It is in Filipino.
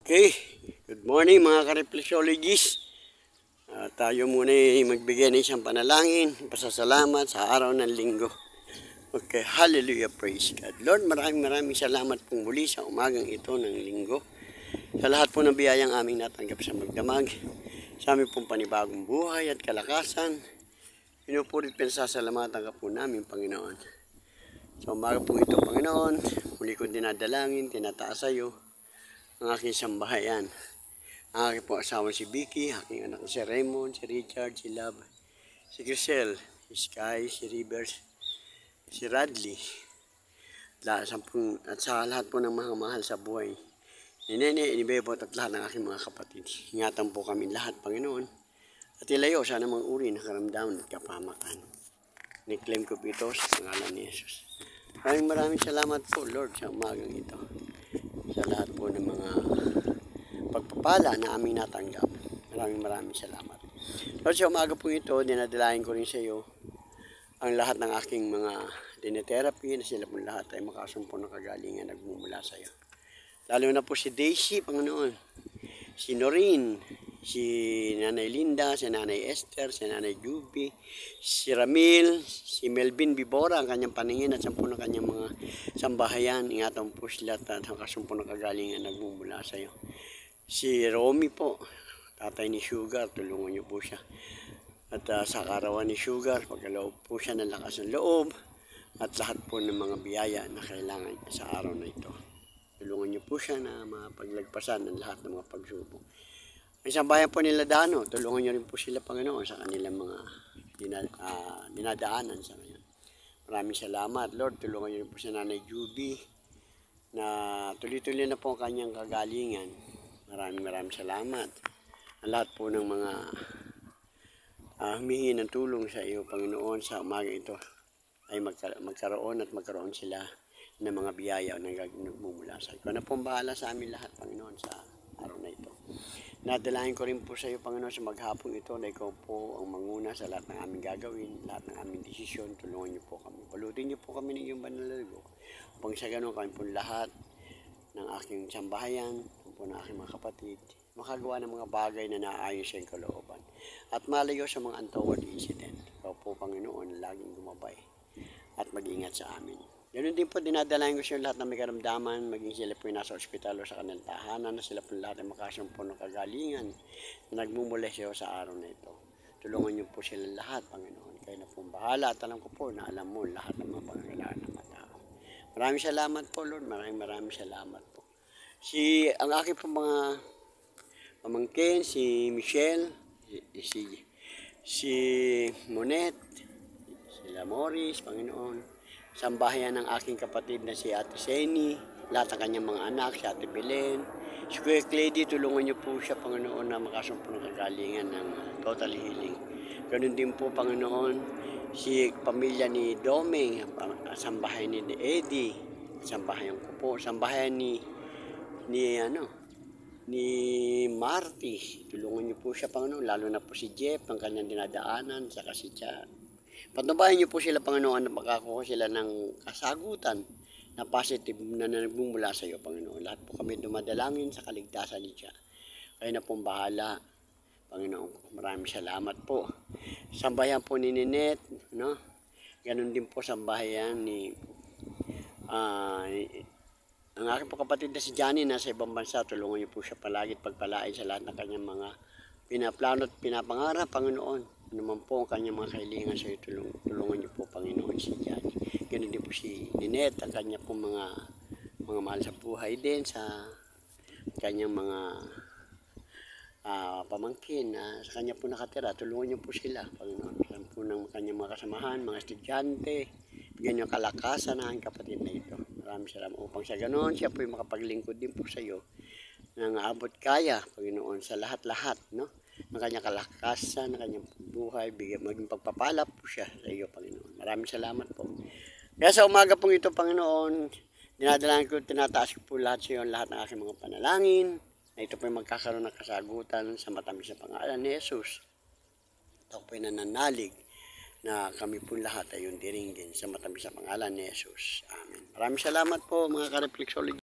Okay, good morning mga ka-reflexologists. Tayo muna ay magbigay ng isang panalangin, pasasalamat sa araw ng linggo. Okay, hallelujah, praise God. Lord, maraming salamat pong muli sa umagang ito ng linggo. Sa lahat po ng biyayang aming natanggap sa magdamag, sa aming pong panibagong buhay at kalakasan, pinupurit pinsasalamatan ka po namin, Panginoon. Sa umaga po ito, Panginoon, muli kong dinadalangin, tinataas sa iyo ang aking sambahayan. Ang aking po asawa si Vicky, aking anak si Raymond, si Richard, si Love, si Grisel, si Sky, si Rivers, si Radley, at sa lahat po ng mga mahal sa buhay. Ni Nene, ni Bebot at lahat ng aking mga kapatid. Ingatan po kami lahat, Panginoon. At ilayo sa namang uri ng karamdaman at kapamakan. Niklaim ko po ito sa pangalan ni Jesus. Maraming salamat po, Lord, sa umagang ito. Sa lahat po ng mga pagpapala na aming natanggap. Maraming salamat. Lord, sa umaga po ito, dinadalain ko rin sa iyo ang lahat ng aking mga dinetherapy na sila po lahat ay makasumpo ng kagalingan nagmumula sa iyo. Lalo na po si Daisy, Panginoon, si Noreen, si Nanay Linda, si Nanay Esther, si Nanay Juby, si Ramil, si Melvin Bibora, ang kanyang paningin at sampu ng kanyang mga sambahayan. Ingatan po sila at nakasumpo ng kagalingan nagmumula sa iyo. Si Romy po, tatay ni Sugar, tulungan niyo po siya. At sa karawan ni Sugar, pagkaloob po siya ng lakas ng loob at lahat po ng mga biyaya na kailangan sa araw na ito. Tulungan niyo po siya na mapaglagpasan ng lahat ng mga pagsubok. Ang isang bayan po nila Dano, tulungan niyo rin po sila, Panginoon, sa kanilang mga dinadaanan sa ngayon. Maraming salamat, Lord. Tulungan niyo rin po si Nanay Juby na tuloy-tuloy na po ang kanyang kagalingan. Maraming salamat. Ang lahat po ng mga humihingi ng tulong sa iyo, Panginoon, sa umaga ito ay magkaroon sila ng mga biyaya na nagmumula sa iyo. Ikaw na po ang bahala sa amin lahat, Panginoon, sa araw na ito. Nadalahin ko rin po sa iyo, Panginoon, sa maghapon ito na ikaw po ang manguna sa lahat ng aming gagawin, lahat ng aming desisyon. Tulungan niyo po kami. Palutin niyo po kami ng iyong banal na dugo. Upang sa ganun kami po lahat ng aking sambahayan, po ng aking mga kapatid, makagawa ng mga bagay na naaayon sa iyong kalooban. At malayo sa mga untoward incident. Ikaw po, Panginoon, laging gumabay at mag-ingat sa amin. Ganun din po, dinadalayan ko sa lahat na may karamdaman, maging sila po nasa ospital o sa kanilang tahanan, na sila po lahat ay makasumpo ng kagalingan na nagmumula sa iyo sa araw na ito. Tulungan niyo po sila lahat, Panginoon. Kayo na po bahala at alam ko po na alam mo lahat ng mga pangangailangan ng mga tao. Maraming salamat po, Lord. Maraming salamat po. Ang aking po mga pamangkin, si Michelle, si Monet, sila Morris, Panginoon. Sambahayan ng aking kapatid na si Ate Seni, lahat ng kanyang mga anak, si Ate Belen, si Kuya Clady, tulungan niyo po siya, Panginoon, na makasumpo ng kagalingan ng total healing. Ganun din po, Panginoon, si pamilya ni Doming, sambahayan ni Eddie, sambahayan ko po, sambahayan ni Marty, tulungan niyo po siya, Panginoon, lalo na po si Jeff, ang kanyang dinadaanan, saka si Cha. Patubayan niyo po sila, Panginoon, na makakuha sila ng kasagutan na positive na nagmumula sa iyo, Panginoon. Lahat po kami dumadalangin sa kaligtasan ni Cha. Kayo na pong bahala, Panginoon. Maraming salamat po. Sambayan po ni Ninette, no? Ganun din po sambayan ni ang aking po kapatid na si Johnny nasa ibang bansa. Tulungan niyo po siya palagi at pagpalain sa lahat ng kanyang mga pinaplano at pinapangarap, Panginoon. Ano man po ang kanyang mga kailangan sa iyo, tulungan niyo po, Panginoon, si Johnny. Ganun din po si Ninette, ang kanya po mga mahal sa buhay din, sa kanyang mga pamangkin na sa kanya po nakatira. Tulungan niyo po sila, Panginoon. Sa po ng kanyang mga kasamahan, mga estudyante, bigyan niyo kalakasan ang kapatid na ito. Maraming salamat upang sa ganoon siya po yung makapaglingkod din po sa iyo ng abot kaya, Panginoon, sa lahat-lahat, no? Ng kanyang kalakasan, ng kanyang buhay, maging pagpapala po siya sa iyo, Panginoon. Maraming salamat po. Kaya sa umaga pong ito, Panginoon, dinadalangin ko, tinataas ko po lahat sa iyo, lahat ng aking mga panalangin, na ito po yung magkakaroon ng kasagutan sa matamis na pangalan ni Jesus. Ito po yung nananalig na kami po lahat ay yung diringgin sa matamis na pangalan ni Jesus. Amen. Maraming salamat po, mga ka-reflexology.